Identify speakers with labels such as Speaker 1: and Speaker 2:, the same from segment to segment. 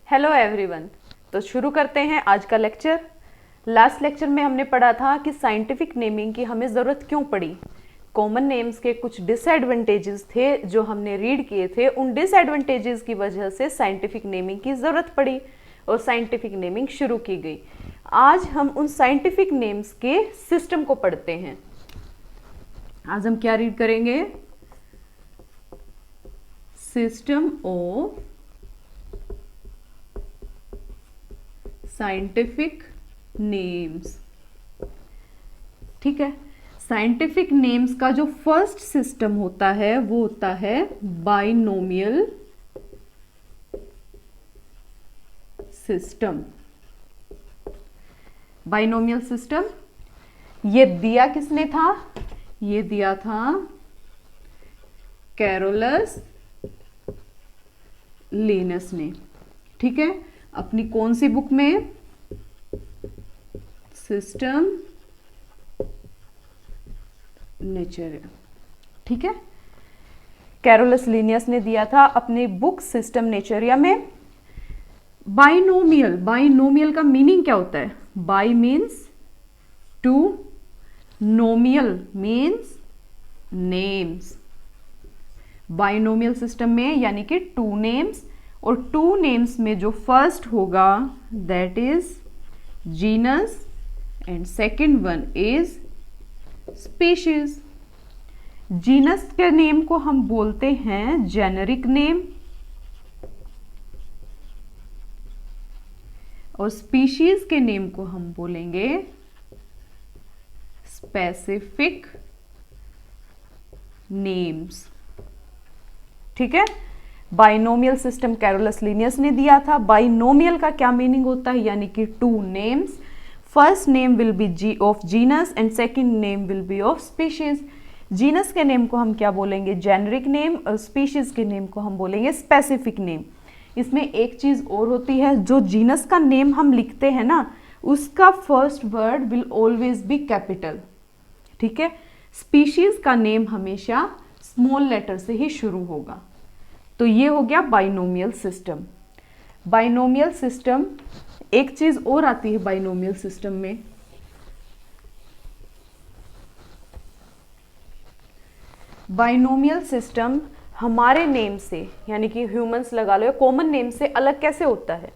Speaker 1: Hello everyone. तो शुरू करते हैं आज का लेक्चर। लास्ट लेक्चर में हमने पढ़ा था कि साइंटिफिक नेमिंग की हमें ज़रूरत क्यों पड़ी। कॉमन नेम्स के कुछ डिसएडवांटेजेस थे जो हमने रीड किए थे। उन डिसएडवांटेजेस की वजह से साइंटिफिक नेमिंग की ज़रूरत पड़ी और साइंटिफिक नेमिंग शुरू की गई। आज हम उन साइंटिफिक नेम्स के सिस्टम को पढ़ते हैं। आज हम क्या रीड करेंगे? System of scientific names. ठीक है, साइंटिफिक नेम्स का जो फर्स्ट सिस्टम होता है वो होता है बाइनोमियल सिस्टम। बाइनोमियल सिस्टम ये दिया किसने था? ये दिया था कैरोलस लिनस ने। ठीक है, अपनी कौन सी बुक में? सिस्टम नेचरिया। ठीक है, कैरोलस लिनियस ने दिया था अपनी बुक सिस्टम नेचरिया में। बाइनोमियल, बाइनोमियल का मीनिंग क्या होता है? Bi means two, nomial means names. Binomial system में यानी कि टू नेम्स, और टू नेम्स में जो फर्स्ट होगा that is genus and second one is species. Genus के नेम को हम बोलते हैं जेनेरिक नेम और स्पीशीज के नेम को हम बोलेंगे स्पेसिफिक नेम्स। ठीक है, बाइनोमियल सिस्टम कैरोलस लिनियस ने दिया था। बाइनोमियल का क्या मीनिंग होता है? यानी कि two names, first name will be G of genus and second name will be of species. Genus के नेम को हम क्या बोलेंगे? जेनेरिक नेम, और स्पीशीज के नेम को हम बोलेंगे स्पेसिफिक नेम। इसमें एक चीज और होती है, जो जीनस का नेम हम लिखते हैं ना, उसका first word will always be capital. ठीक है, स्पीशीज का नेम हमेशा स्मॉल लेटर से ही शुरू होगा। तो ये हो गया बाइनोमियल सिस्टम। बाइनोमियल सिस्टम, एक चीज और आती है बाइनोमियल सिस्टम में, बाइनोमियल सिस्टम हमारे नेम से यानी कि ह्यूमंस लगा लो, कॉमन नेम से अलग कैसे होता है?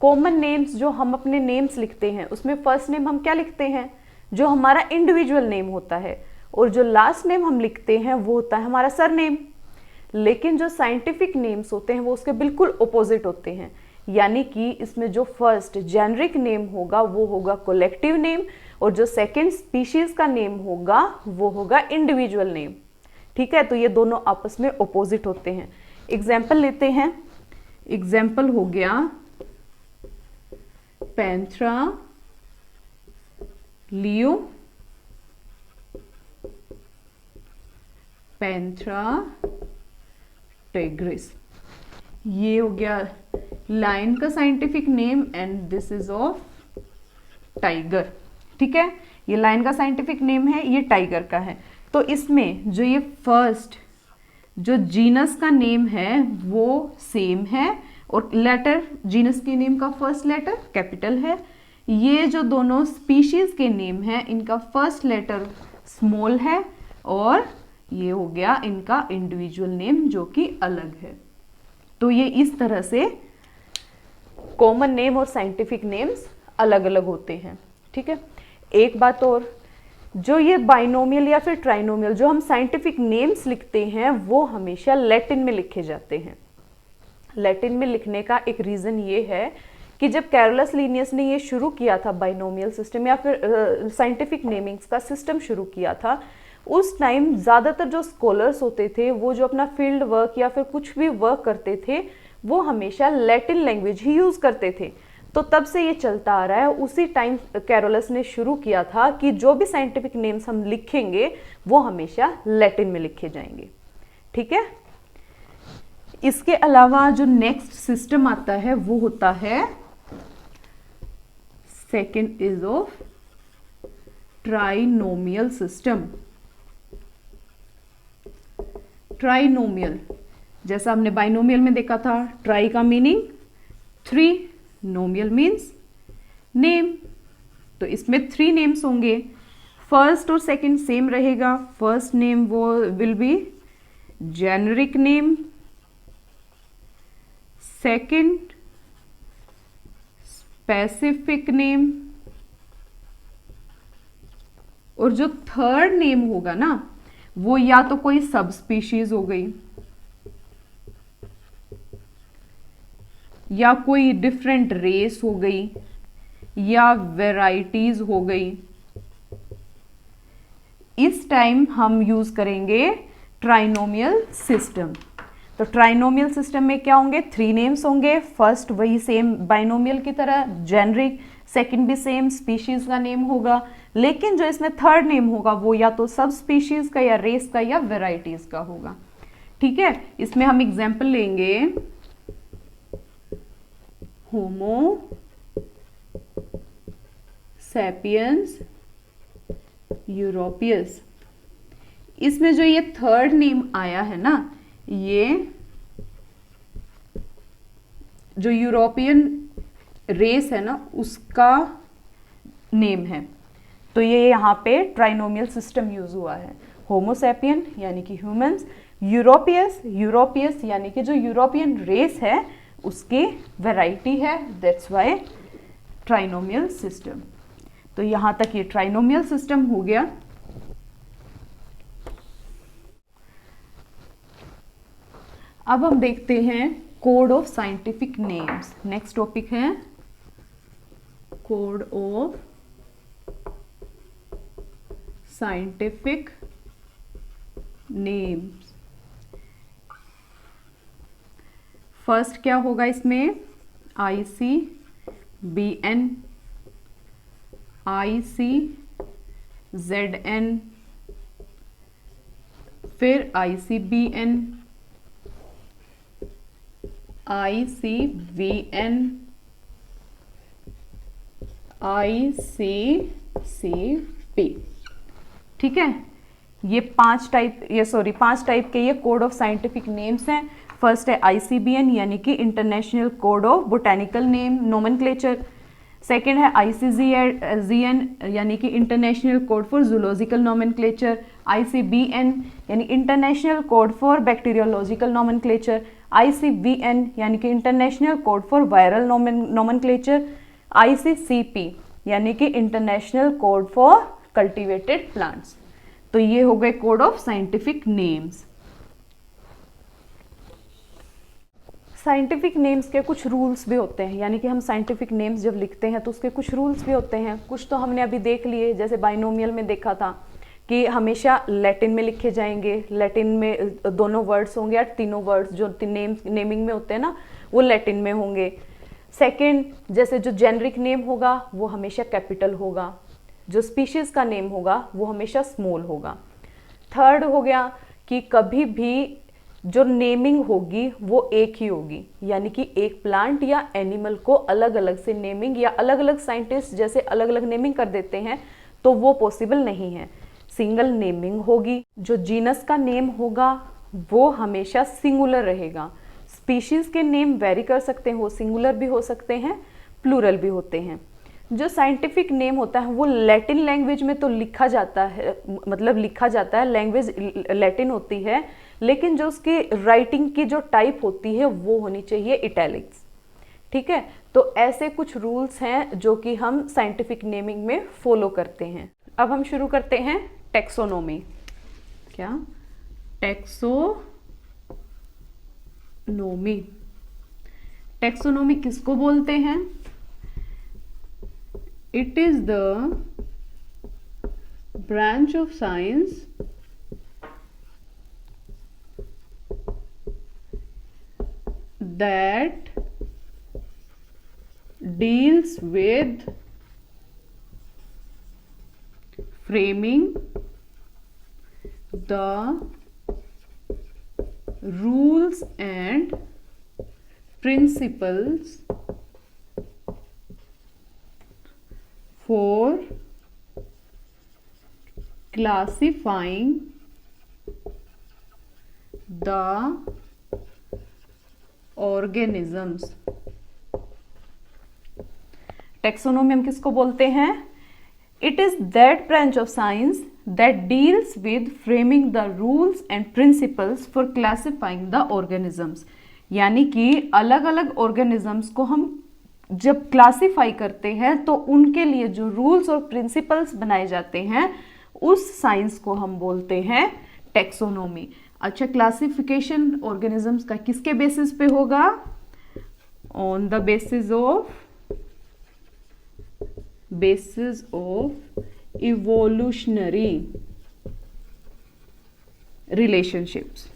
Speaker 1: कॉमन नेम्स जो हम अपने नेम्स लिखते हैं उसमें फर्स्ट नेम हम क्या लिखते हैं? जो हमारा इंडिविजुअल नेम होता है, और जो लास्ट नेम हम लिखते हैं वो होता है हमारा सरनेम। लेकिन जो साइंटिफिक नेम्स होते हैं वो उसके बिल्कुल ऑपोजिट होते हैं, यानी कि इसमें जो फर्स्ट जेनरिक नेम होगा वो होगा कलेक्टिव नेम, और जो सेकंड स्पीशीज का नेम होगा वो होगा इंडिविजुअल नेम। ठीक है, तो ये दोनों आपस में ऑपोजिट होते हैं। एग्जाम्पल लेते हैं। एग्जाम्पल हो गया पैंथरा लियो, पैंथरा टिग्रिस। ये हो गया लायन का scientific name and this is of tiger. ठीक है, ये लायन का साइंटिफिक नेम है, ये टाइगर का है। तो इसमें जो ये फर्स्ट जो जीनस का नेम है वो सेम है, और लेटर जीनस के नेम का फर्स्ट लेटर कैपिटल है। ये जो दोनों स्पीशीज के नेम है इनका फर्स्ट लेटर स्मॉल है, और ये हो गया इनका इंडिविजुअल नेम जो कि अलग है। तो ये इस तरह से कॉमन नेम और साइंटिफिक नेम्स अलग अलग होते हैं। ठीक है, एक बात और, जो ये बाइनोमियल या फिर ट्राइनोमियल जो हम साइंटिफिक नेम्स लिखते हैं वो हमेशा लैटिन में लिखे जाते हैं। लैटिन में लिखने का एक रीजन ये है कि जब कैरोलस लिनियस ने ये शुरू किया था बाइनोमियल सिस्टम या फिर साइंटिफिक नेमिंग्स का सिस्टम शुरू किया था, उस टाइम ज़्यादातर जो स्कॉलर्स होते थे वो जो अपना फील्ड वर्क या फिर कुछ भी वर्क करते थे वो हमेशा लैटिन लैंग्वेज ही यूज़ करते थे। तो तब से ये चलता आ रहा है। उसी टाइम कैरोलस ने शुरू किया था कि जो भी साइंटिफिक नेम्स हम लिखेंगे वो हमेशा लैटिन में लिखे जाएंगे। ठीक है, इसके अलावा जो नेक्स्ट सिस्टम आता है वो होता है second is of trinomial system. Trinomial जैसा हमने बाइनोमियल में देखा था, ट्राई का मीनिंग 3 नोमियल मीन्स नेम, तो इसमें 3 नेम्स होंगे। फर्स्ट और सेकंड सेम रहेगा। फर्स्ट नेम वो will be generic name, second specific name, और जो थर्ड नेम होगा ना वो या तो कोई सब स्पीशीज हो गई, या कोई डिफरेंट रेस हो गई, या वैरायटीज हो गई। इस टाइम हम यूज करेंगे ट्राइनोमियल सिस्टम। तो ट्राइनोमियल सिस्टम में क्या होंगे, 3 नेम्स होंगे। फर्स्ट वही सेम बाइनोमियल की तरह जेनरिक, सेकंड भी सेम स्पीशीज का नेम होगा, लेकिन जो इसमें थर्ड नेम होगा वो या तो सब स्पीशीज का, या रेस का, या वेराइटीज का होगा। ठीक है, इसमें हम एग्जाम्पल लेंगे होमो सैपियंस यूरोपियस। इसमें जो ये थर्ड नेम आया है ना, ये जो यूरोपियन रेस है ना उसका नेम है। तो ये यहाँ पे ट्राइनोमियल सिस्टम यूज हुआ है। होमोसैपियन यानी कि ह्यूमंस, यूरोपियस, यूरोपियस यानी कि जो यूरोपियन रेस है उसकी वैरायटी है, दैट्स वाई ट्राइनोमियल सिस्टम। तो यहाँ तक ये ट्राइनोमियल सिस्टम हो गया। अब हम देखते हैं code of scientific names. Next topic है code of scientific names. First क्या होगा इसमें, ICBN, ICZN, फिर ICBN, ICVN, ICCP। ठीक है, ये 5 टाइप के ये कोड ऑफ साइंटिफिक नेम्स हैं। फर्स्ट है ICBN यानी कि international code of botanical name nomenclature. Second है ICZN यानी कि international code for zoological nomenclature. ICBN यानी international code for bacteriological nomenclature. ICVN यानी कि international code for viral nomenclature. ICCP यानी कि international code for cultivated plants. तो ये हो गए code of scientific names. Scientific names के कुछ रूल्स भी होते हैं, यानी कि हम साइंटिफिक नेम्स जब लिखते हैं तो उसके कुछ रूल्स भी होते हैं। कुछ तो हमने अभी देख लिए, जैसे बाइनोमियल में देखा था कि हमेशा लैटिन में लिखे जाएंगे। लैटिन में दोनों वर्ड्स होंगे, या तीनों वर्ड्स जो नेमिंग में होते हैं ना वो लैटिन में होंगे। सेकंड, जैसे जो जेनरिक नेम होगा वो हमेशा कैपिटल होगा, जो स्पीशीज का नेम होगा वो हमेशा स्मॉल होगा। थर्ड हो गया कि कभी भी जो नेमिंग होगी वो एक ही होगी, यानी कि एक प्लांट या एनिमल को अलग अलग से नेमिंग, या अलग अलग साइंटिस्ट जैसे अलग अलग नेमिंग कर देते हैं तो वो पॉसिबल नहीं है, सिंगल नेमिंग होगी। जो जीनस का नेम होगा वो हमेशा सिंगुलर रहेगा। स्पीशीज के नेम वेरी कर सकते हैं, वो सिंगुलर भी हो सकते हैं, प्लूरल भी होते हैं। जो साइंटिफिक नेम होता है वो लैटिन लैंग्वेज में तो लिखा जाता है, लैंग्वेज लैटिन होती है, लेकिन जो उसकी राइटिंग की जो टाइप होती है वो होनी चाहिए इटैलिक्स। ठीक है, तो ऐसे कुछ रूल्स हैं जो कि हम साइंटिफिक नेमिंग में फॉलो करते हैं। अब हम शुरू करते हैं टेक्सोनोमी। क्या? टेक्सोनोमी। टेक्सोनोमी किसको बोलते हैं? It is the branch of science that deals with framing the rules and principles for classifying the organisms taxonomy हम किसको बोलते हैं? It is that branch of science that deals with framing the rules and principles for classifying the organisms. यानी कि अलग अलग organisms को हम जब क्लासिफाई करते हैं तो उनके लिए जो रूल्स और प्रिंसिपल्स बनाए जाते हैं उस साइंस को हम बोलते हैं टेक्सोनोमी। अच्छा, क्लासिफिकेशन ऑर्गेनिजम्स का किसके बेसिस पे होगा? On the basis of evolutionary relationships.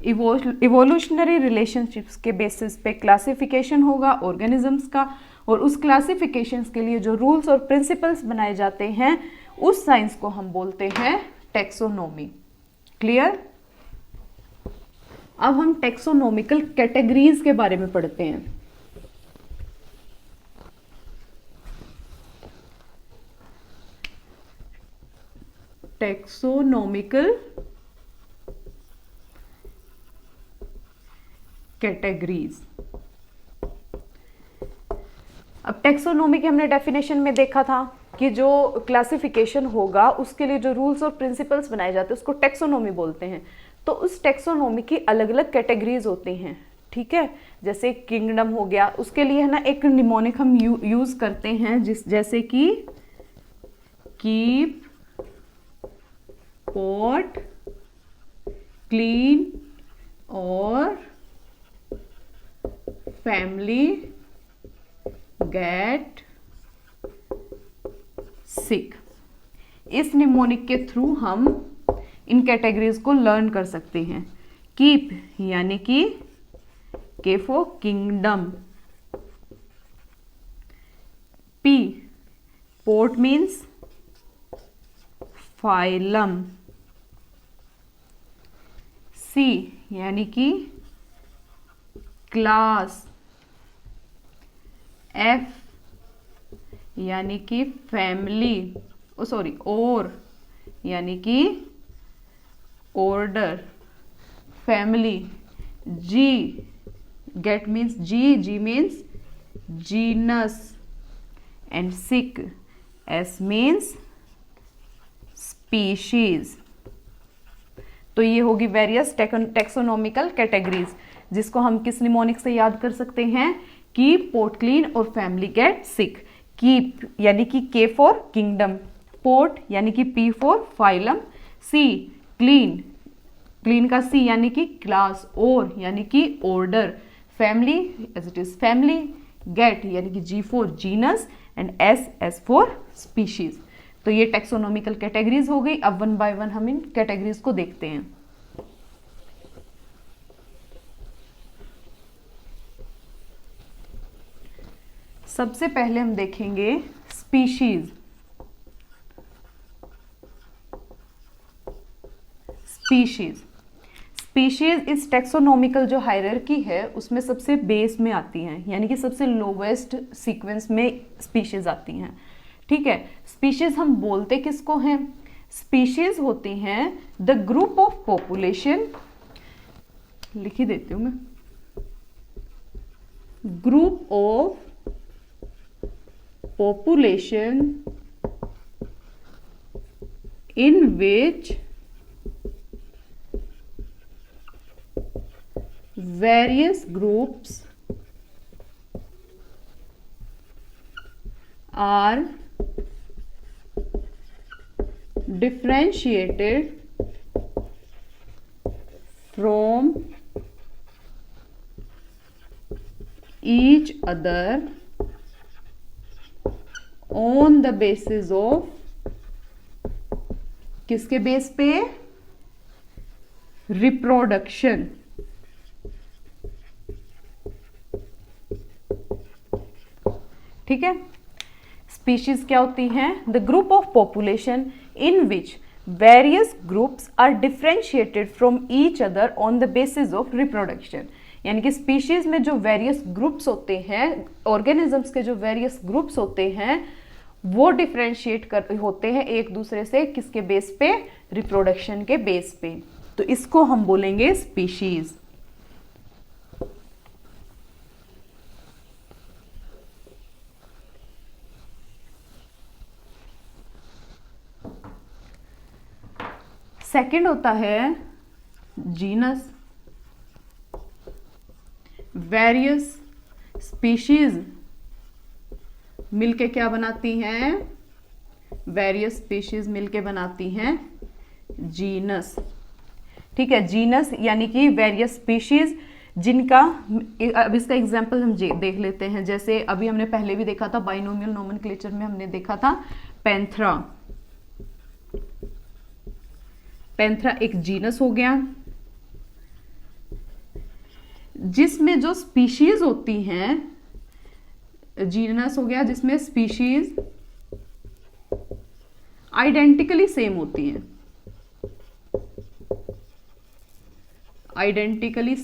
Speaker 1: Evolutionary relationships के बेसिस पे क्लासिफिकेशन होगा ऑर्गेनिजम्स का, और उस क्लासिफिकेशंस के लिए जो रूल्स और प्रिंसिपल्स बनाए जाते हैं उस साइंस को हम बोलते हैं टेक्सोनोमी। क्लियर? अब हम टेक्सोनोमिकल कैटेगरीज के बारे में पढ़ते हैं। Taxonomical categories. अब टेक्सोनोमी की हमने डेफिनेशन में देखा था कि जो क्लासिफिकेशन होगा उसके लिए जो रूल्स और प्रिंसिपल्स बनाए जाते हैं उसको टेक्सोनोमी बोलते हैं। तो उस टेक्सोनोमी की अलग अलग कैटेगरीज होती हैं, ठीक है। जैसे किंगडम हो गया, उसके लिए है ना एक निमोनिक हम यूज करते हैं जैसे कि keep, pot, clean or family, get, सिक। इस निमोनिक के थ्रू हम इन कैटेगरीज को लर्न कर सकते हैं। कीप यानी कि K for kingdom, P port means phylum, C यानी कि क्लास, एफ यानी कि फैमिली, और यानी कि order, family, G get means G means genus, and sick, S means species. तो ये होगी वेरियस टेक्सोनोमिकल कैटेगरीज, जिसको हम किस निमोनिक से याद कर सकते हैं? Keep, port, clean or family, get, sick. Keep यानी कि के फॉर किंगडम, पोर्ट यानी कि P for phylum, C clean का सी यानी कि क्लास, और यानी कि order, family as it is family, get यानी कि G for genus, and S for species. तो ये टेक्सोनोमिकल कैटेगरीज हो गई। अब वन बाय वन हम इन कैटेगरीज को देखते हैं। सबसे पहले हम देखेंगे स्पीशीज। स्पीशीज इस टेक्सोनोमिकल जो हायरार्की है उसमें सबसे बेस में आती हैं, यानी कि सबसे लोवेस्ट सीक्वेंस में स्पीशीज आती हैं, ठीक है। स्पीशीज हम बोलते किसको हैं? स्पीशीज होती हैं द ग्रुप ऑफ पॉपुलेशन, लिख ही देती हूं मैं, group of population in which various groups are differentiated from each other on the basis of, किसके बेस पे? रिप्रोडक्शन। ठीक है। स्पीशीज क्या होती हैं? The group of population in which various groups are differentiated from each other on the basis of reproduction. यानी कि species में जो वेरियस ग्रुप्स होते हैं, ऑर्गेनिजम्स के जो वेरियस ग्रुप्स होते हैं, वो डिफरेंशिएट होते हैं एक दूसरे से, किसके बेस पे? रिप्रोडक्शन के बेस पे। तो इसको हम बोलेंगे स्पीशीज। सेकंड होता है जीनस, वेरियस स्पीशीज मिलके क्या बनाती हैं, वेरियस स्पीशीज मिलके बनाती हैं जीनस। ठीक है, जीनस यानी कि वेरियस स्पीशीज जिनका, अब इसका एग्जांपल हम देख लेते हैं। जैसे अभी हमने पहले भी देखा था बाइनोमियल नोमेनक्लेचर में, हमने देखा था पैंथरा। पैंथरा एक जीनस हो गया जिसमें जो स्पीशीज होती हैं, जीनस हो गया जिसमें स्पीशीज आइडेंटिकली सेम होती हैं, आइडेंटिकली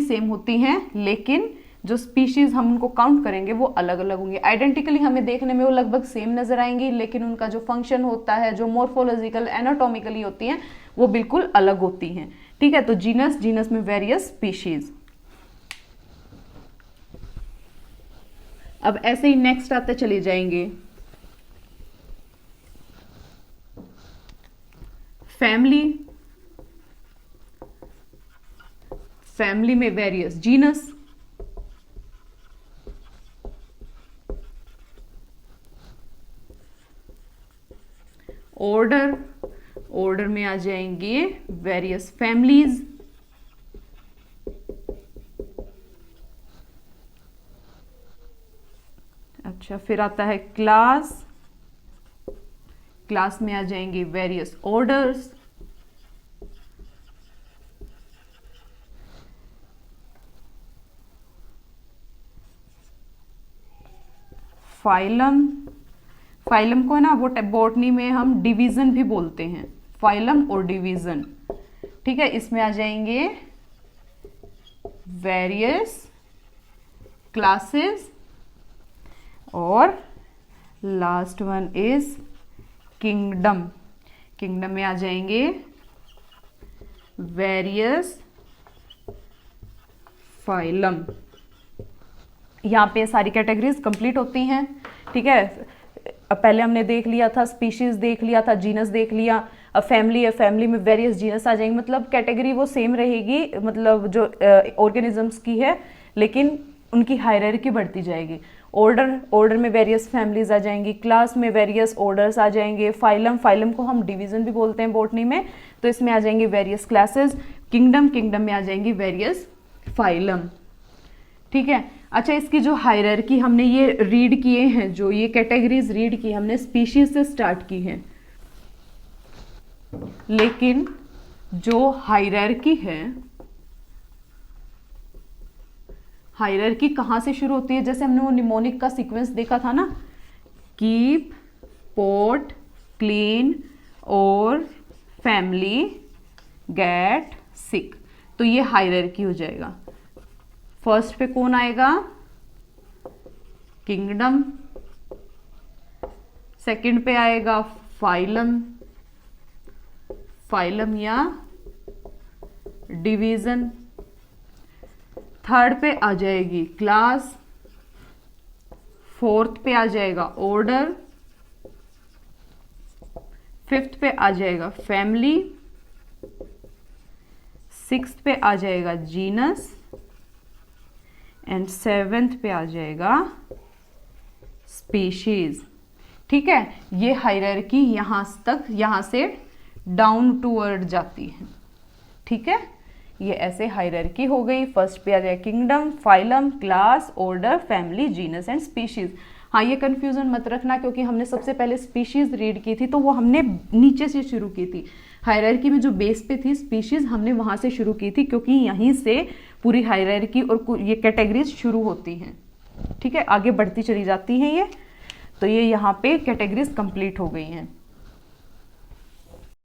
Speaker 1: सेम होती हैं, लेकिन जो स्पीशीज हम उनको काउंट करेंगे वो अलग अलग होंगे। आइडेंटिकली हमें देखने में वो लगभग सेम नजर आएंगी, लेकिन उनका जो फंक्शन होता है, जो मॉर्फोलॉजिकल एनाटॉमिकली होती हैं, वो बिल्कुल अलग होती हैं। ठीक है, तो जीनस, जीनस में वेरियस स्पीशीज। अब ऐसे ही नेक्स्ट आते चले जाएंगे, फैमिली। फैमिली में वेरियस जीनस, ऑर्डर, ऑर्डर में आ जाएंगे वेरियस फैमिलीज, अच्छा फिर आता है क्लास, क्लास में आ जाएंगे वेरियस ऑर्डर्स, फाइलम, फाइलम को ना वो बॉटनी में हम डिवीजन भी बोलते हैं, फाइलम और डिवीजन। ठीक है, इसमें आ जाएंगे वेरियस क्लासेस, और last one is kingdom. Kingdom में आ जाएंगे वेरियस फाइलम। यहाँ पे सारी कैटेगरीज कंप्लीट होती हैं। ठीक है, अब पहले हमने देख लिया था स्पीशीज, देख लिया था जीनस, देख लिया। अब फैमिली है, फैमिली में वेरियस जीनस आ जाएंगे, मतलब कैटेगरी वो सेम रहेगी, मतलब जो ऑर्गेनिजम्स की है, लेकिन उनकी हायरार्की बढ़ती जाएगी। ऑर्डर, ऑर्डर में वेरियस फैमिलीज आ जाएंगी, क्लास में वेरियस ऑर्डर्स आ जाएंगे, फाइलम, फाइलम को हम डिवीजन भी बोलते हैं बॉटनी में, तो इसमें आ जाएंगे वेरियस क्लासेस। किंगडम, किंगडम में आ जाएंगी वेरियस फाइलम। ठीक है, अच्छा इसकी जो हायरार्की हमने ये रीड किए हैं, जो ये कैटेगरीज रीड की हमने स्पीशीज से स्टार्ट की हैं, लेकिन जो हायरार्की है, हायरार्की कहाँ से शुरू होती है? जैसे हमने वो निमोनिक का सीक्वेंस देखा था ना, keep, pot, clean or family, get, सिक, तो ये हायरार्की हो जाएगा। फर्स्ट पे कौन आएगा? किंगडम, सेकंड पे आएगा फाइलम, फाइलम या डिवीजन, थर्ड पे आ जाएगी क्लास, फोर्थ पे आ जाएगा ऑर्डर, फिफ्थ पे आ जाएगा फैमिली, सिक्स्थ पे आ जाएगा जीनस एंड सेवेंथ पे आ जाएगा स्पीशीज। ठीक है, ये हायरार्की यहां तक, यहां से डाउन टूवर्ड जाती है। ठीक है, ये ऐसे हायरार्की हो गई। फर्स्ट पे आ जाएगा kingdom, phylum, class, order, family, genus and species. हाँ, ये कंफ्यूजन मत रखना, क्योंकि हमने सबसे पहले स्पीशीज रीड की थी, तो वो हमने नीचे से शुरू की थी। हायरार्की में जो बेस पे थी स्पीशीज, हमने वहां से शुरू की थी, क्योंकि यहीं से पूरी हायरार्की और ये कैटेगरीज शुरू होती हैं। ठीक है, आगे बढ़ती चली जाती हैं ये, तो ये यहाँ पे कैटेगरीज कंप्लीट हो गई हैं।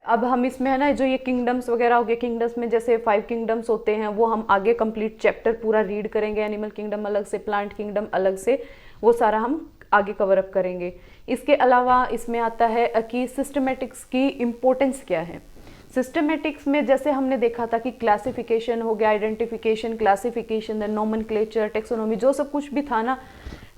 Speaker 1: अब हम इसमें है ना, जो ये किंगडम्स वगैरह हो गए, किंगडम्स में जैसे 5 किंगडम्स होते हैं, वो हम आगे कंप्लीट चैप्टर पूरा रीड करेंगे। एनिमल किंगडम अलग से, प्लांट किंगडम अलग से, वो सारा हम आगे कवर अप करेंगे। इसके अलावा इसमें आता है कि सिस्टमेटिक्स की इम्पोर्टेंस क्या है। सिस्टमेटिक्स में जैसे हमने देखा था कि क्लासिफिकेशन हो गया, आइडेंटिफिकेशन, क्लासिफिकेशन, नोमेनक्लेचर, टेक्सोनॉमी, जो सब कुछ भी था ना,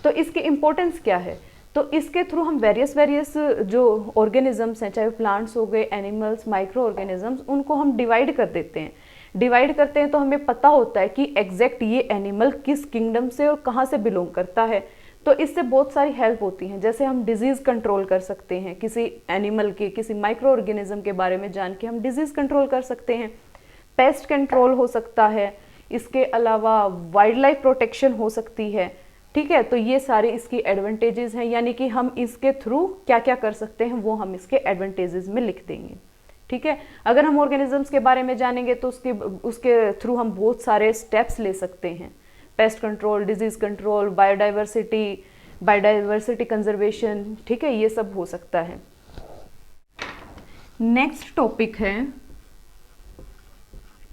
Speaker 1: तो इसकी इम्पोर्टेंस क्या है? तो इसके थ्रू हम वेरियस जो ऑर्गेनिजम्स हैं, चाहे प्लांट्स हो गए, एनिमल्स, माइक्रो ऑर्गेनिजम्स, उनको हम डिवाइड कर देते हैं। डिवाइड करते हैं तो हमें पता होता है कि एग्जैक्ट ये एनिमल किस किंगडम से और कहाँ से बिलोंग करता है। तो इससे बहुत सारी हेल्प होती हैं। जैसे हम डिजीज़ कंट्रोल कर सकते हैं, किसी एनिमल के, किसी माइक्रो ऑर्गेनिज्म के बारे में जान के हम डिजीज़ कंट्रोल कर सकते हैं। पेस्ट कंट्रोल हो सकता है, इसके अलावा वाइल्ड लाइफ प्रोटेक्शन हो सकती है। ठीक है, तो ये सारे इसकी एडवांटेजेस हैं, यानी कि हम इसके थ्रू क्या क्या कर सकते हैं वो हम इसके एडवांटेजेस में लिख देंगे। ठीक है, अगर हम ऑर्गेनिजम्स के बारे में जानेंगे तो उसके थ्रू हम बहुत सारे स्टेप्स ले सकते हैं। Pest control, disease control, biodiversity conservation, ठीक है, ये सब हो सकता है। नेक्स्ट टॉपिक है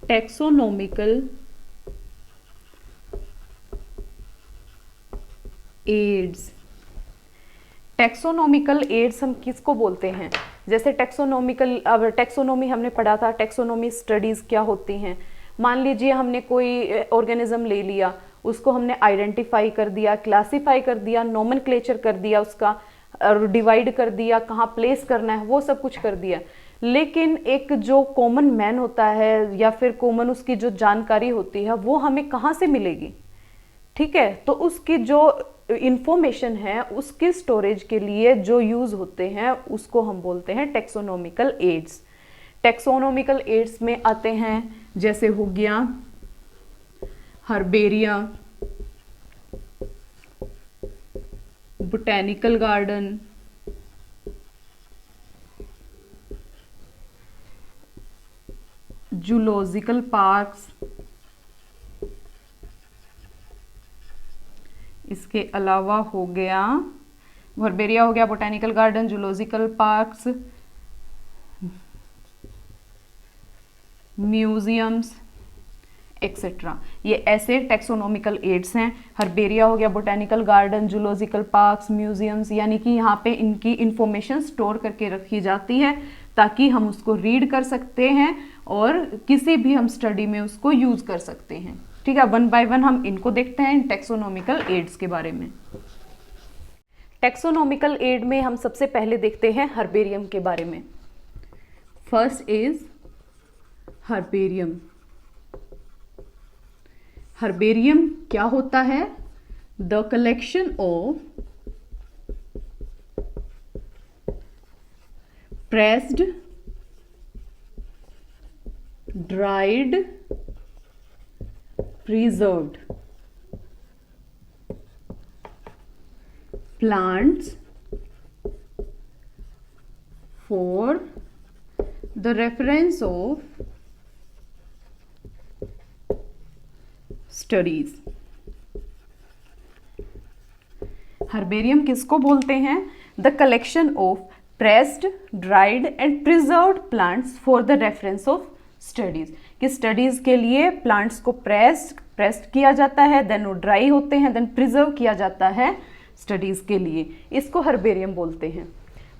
Speaker 1: टैक्सोनॉमिकल एड्स। टैक्सोनॉमिकल एड्स हम किसको बोलते हैं? जैसे टैक्सोनॉमिकल, अब टैक्सोनॉमी हमने पढ़ा था, टैक्सोनॉमी स्टडीज़ क्या होती हैं। मान लीजिए हमने कोई ऑर्गेनिज्म ले लिया, उसको हमने आइडेंटिफाई कर दिया, क्लासीफाई कर दिया, नोमेनक्लेचर कर दिया उसका, और डिवाइड कर दिया, कहाँ प्लेस करना है वो सब कुछ कर दिया। लेकिन एक जो कॉमन मैन होता है या फिर कॉमन उसकी जो जानकारी होती है वो हमें कहाँ से मिलेगी? ठीक है, तो उसकी जो इंफॉर्मेशन है उसकी स्टोरेज के लिए जो यूज होते हैं उसको हम बोलते हैं टैक्सोनॉमिकल एड्स। टैक्सोनॉमिकल एड्स में आते हैं जैसे हो गया herbaria, botanical garden, zoological parks, इसके अलावा हो गया हर्बेरिया, हो गया botanical garden, zoological parks, museums etcetera. ये ऐसे टैक्सोनॉमिकल एड्स हैं। हर्बेरिया हो गया, botanical garden, zoological parks, museums, यानी कि यहाँ पे इनकी इंफॉर्मेशन स्टोर करके रखी जाती है ताकि हम उसको रीड कर सकते हैं और किसी भी हम स्टडी में उसको यूज कर सकते हैं। ठीक है, वन बाय वन हम इनको देखते हैं, इन टैक्सोनॉमिकल एड्स के बारे में। टैक्सोनॉमिकल एड में हम सबसे पहले देखते हैं हर्बेरियम के बारे में। First is herbarium. हर्बेरियम क्या होता है? The collection of pressed, dried, preserved plants for the reference of studies। Herbarium किसको बोलते हैं? The collection of pressed, dried and preserved plants for the reference of studies. कि स्टडीज के लिए plants को प्रेस्ड किया जाता है, देन वो ड्राई होते हैं, देन प्रिजर्व किया जाता है स्टडीज के लिए। इसको हर्बेरियम बोलते हैं।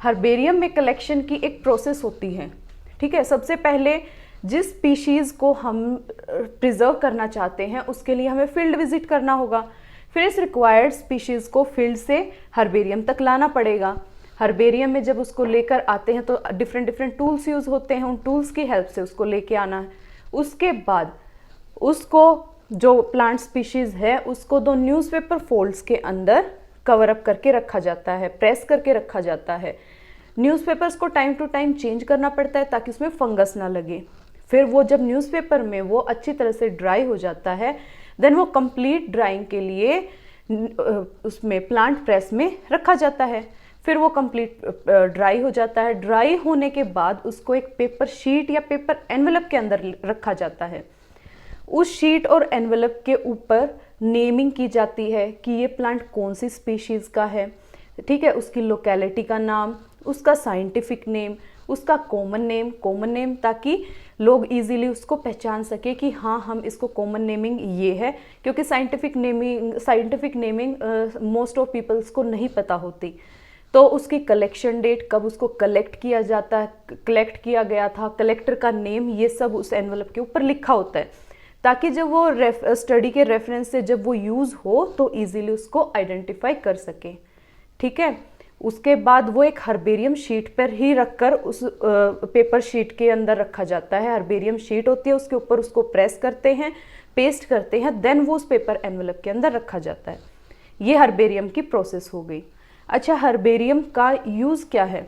Speaker 1: हर्बेरियम में कलेक्शन की एक प्रोसेस होती है। ठीक है, सबसे पहले जिस स्पीशीज को हम प्रिजर्व करना चाहते हैं उसके लिए हमें फील्ड विजिट करना होगा। फिर इस रिक्वायर्ड स्पीशीज को फील्ड से हर्बेरियम तक लाना पड़ेगा। हर्बेरियम में जब उसको लेकर आते हैं तो डिफरेंट टूल्स यूज होते हैं, उन टूल्स की हेल्प से उसको लेके आना है। उसके बाद उसको जो प्लांट स्पीशीज है उसको दो न्यूज़पेपर फोल्ड्स के अंदर कवर अप करके रखा जाता है, प्रेस करके रखा जाता है। न्यूज़पेपर्स को टाइम टू टाइम चेंज करना पड़ता है ताकि उसमें फंगस ना लगे। फिर वो जब न्यूज़पेपर में वो अच्छी तरह से ड्राई हो जाता है, देन वो कंप्लीट ड्राइंग के लिए उसमें प्लांट प्रेस में रखा जाता है। फिर वो कंप्लीट ड्राई हो जाता है। ड्राई होने के बाद उसको एक पेपर शीट या पेपर एनवेलप के अंदर रखा जाता है। उस शीट और एनवेलप के ऊपर नेमिंग की जाती है कि ये प्लांट कौन सी स्पीशीज़ का है। ठीक है, उसकी लोकेलिटी का नाम, उसका साइंटिफिक नेम, उसका कॉमन नेम, ताकि लोग इजीली उसको पहचान सके कि हाँ हम इसको कॉमन नेमिंग ये है, क्योंकि scientific naming most of peoples को नहीं पता होती। तो उसकी कलेक्शन डेट, कब उसको कलेक्ट किया गया था, कलेक्टर का नेम, ये सब उस एनवलप के ऊपर लिखा होता है ताकि जब वो स्टडी के रेफरेंस से जब वो यूज़ हो तो इजीली उसको आइडेंटिफाई कर सके। ठीक है, उसके बाद वो एक हर्बेरियम शीट पर ही रखकर उस पेपर शीट के अंदर रखा जाता है। हर्बेरियम शीट होती है, उसके ऊपर उसको प्रेस करते हैं, पेस्ट करते हैं, देन वो उस पेपर एनवेलप के अंदर रखा जाता है। ये हर्बेरियम की प्रोसेस हो गई। अच्छा, हर्बेरियम का यूज़ क्या है,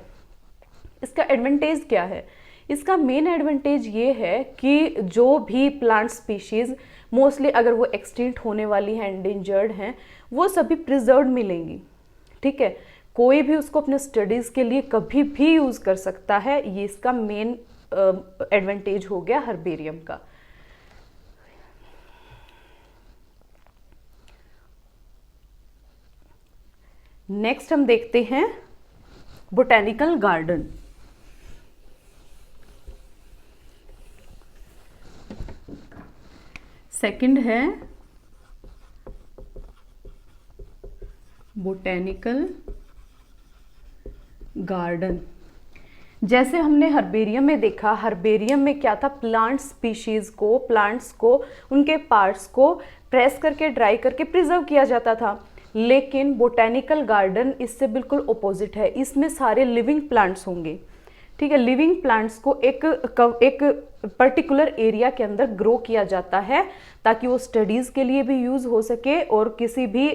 Speaker 1: इसका एडवांटेज क्या है? इसका मेन एडवांटेज ये है कि जो भी प्लांट स्पीशीज़ मोस्टली अगर वो एक्सटिंक्ट होने वाली हैं, एंडेंजर्ड हैं, वो सभी प्रिजर्व्ड मिलेंगी। ठीक है, कोई भी उसको अपने स्टडीज़ के लिए कभी भी यूज़ कर सकता है। ये इसका मेन एडवांटेज हो गया हर्बेरियम का। नेक्स्ट हम देखते हैं बोटेनिकल गार्डन। सेकंड है बोटेनिकल गार्डन। जैसे हमने हर्बेरियम में देखा, हर्बेरियम में क्या था, प्लांट स्पीशीज को, प्लांट्स को, उनके पार्ट्स को प्रेस करके ड्राई करके प्रिजर्व किया जाता था। लेकिन बोटेनिकल गार्डन इससे बिल्कुल ओपोजिट है, इसमें सारे लिविंग प्लांट्स होंगे। ठीक है, लिविंग प्लांट्स को एक पर्टिकुलर एरिया के अंदर ग्रो किया जाता है ताकि वो स्टडीज़ के लिए भी यूज़ हो सके और किसी भी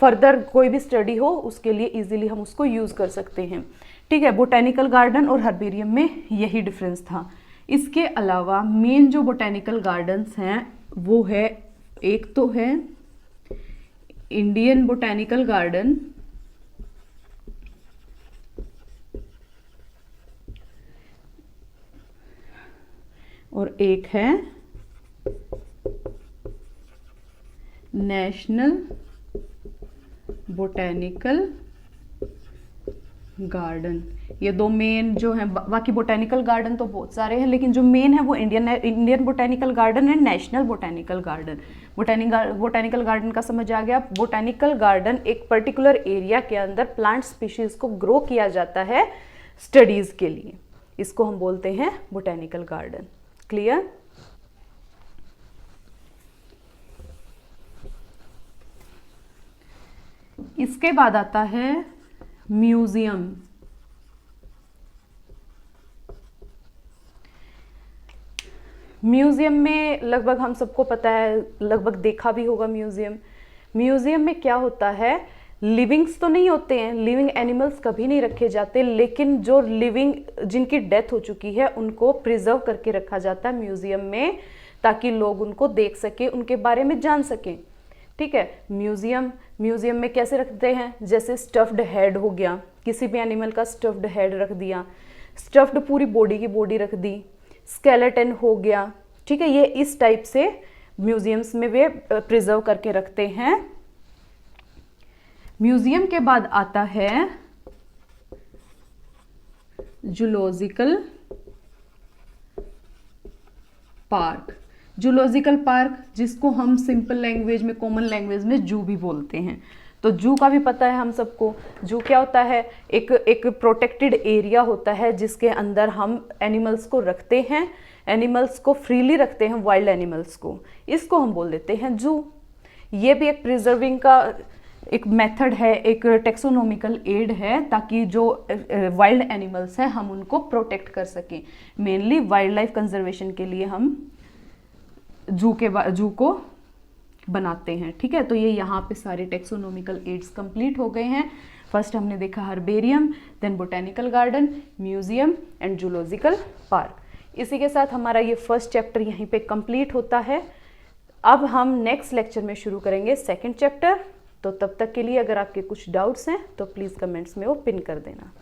Speaker 1: फर्दर कोई भी स्टडी हो उसके लिए इजीली हम उसको यूज़ कर सकते हैं। ठीक है, बोटेनिकल गार्डन और हर्बेरियम में यही डिफरेंस था। इसके अलावा मेन जो बोटेनिकल गार्डन्स हैं वो है, एक तो है इंडियन बोटेनिकल गार्डन, और एक है नेशनल बोटेनिकल गार्डन। ये दो मेन जो हैं, बाकी बोटेनिकल गार्डन तो बहुत सारे हैं लेकिन जो मेन है वो इंडियन बोटेनिकल गार्डन है, national botanical garden. Botanical garden का समझ आ गया। बोटेनिकल गार्डन एक पर्टिकुलर एरिया के अंदर प्लांट स्पीशीज को ग्रो किया जाता है स्टडीज के लिए, इसको हम बोलते हैं बोटेनिकल गार्डन। क्लियर? इसके बाद आता है म्यूजियम। म्यूजियम में लगभग हम सबको पता है, लगभग देखा भी होगा म्यूजियम। म्यूजियम में क्या होता है, लिविंग्स तो नहीं होते हैं, लिविंग एनिमल्स कभी नहीं रखे जाते, लेकिन जो लिविंग जिनकी डेथ हो चुकी है उनको प्रिजर्व करके रखा जाता है म्यूजियम में ताकि लोग उनको देख सके, उनके बारे में जान सकें। ठीक है, म्यूजियम में कैसे रखते हैं, जैसे स्टफ्ड हेड हो गया, किसी भी एनिमल का स्टफ्ड हेड रख दिया, स्टफ्ड पूरी बॉडी की बॉडी रख दी, स्केलेटन हो गया। ठीक है, ये इस टाइप से म्यूजियम्स में वे प्रिजर्व करके रखते हैं। म्यूजियम के बाद आता है जूलॉजिकल पार्क। जूलॉजिकल पार्क जिसको हम सिंपल लैंग्वेज में, कॉमन लैंग्वेज में जू भी बोलते हैं। तो जू का भी पता है हम सबको। जू क्या होता है, एक प्रोटेक्टेड एरिया होता है जिसके अंदर हम एनिमल्स को रखते हैं, एनिमल्स को फ्रीली रखते हैं, वाइल्ड एनिमल्स को, इसको हम बोल देते हैं जू। ये भी एक प्रिजर्विंग का एक मेथड है, एक टेक्सोनोमिकल एड है ताकि जो वाइल्ड एनिमल्स हैं हम उनको प्रोटेक्ट कर सकें। मेनली वाइल्ड लाइफ कंजर्वेशन के लिए हम जू को बनाते हैं। ठीक है, तो ये यहाँ पे सारे टेक्सोनोमिकल एड्स कंप्लीट हो गए हैं। फर्स्ट हमने देखा herbarium, then botanical garden, museum and zoological park. इसी के साथ हमारा ये फर्स्ट चैप्टर यहीं पे कंप्लीट होता है। अब हम नेक्स्ट लेक्चर में शुरू करेंगे सेकंड चैप्टर। तो तब तक के लिए अगर आपके कुछ डाउट्स हैं तो प्लीज़ कमेंट्स में वो पिन कर देना।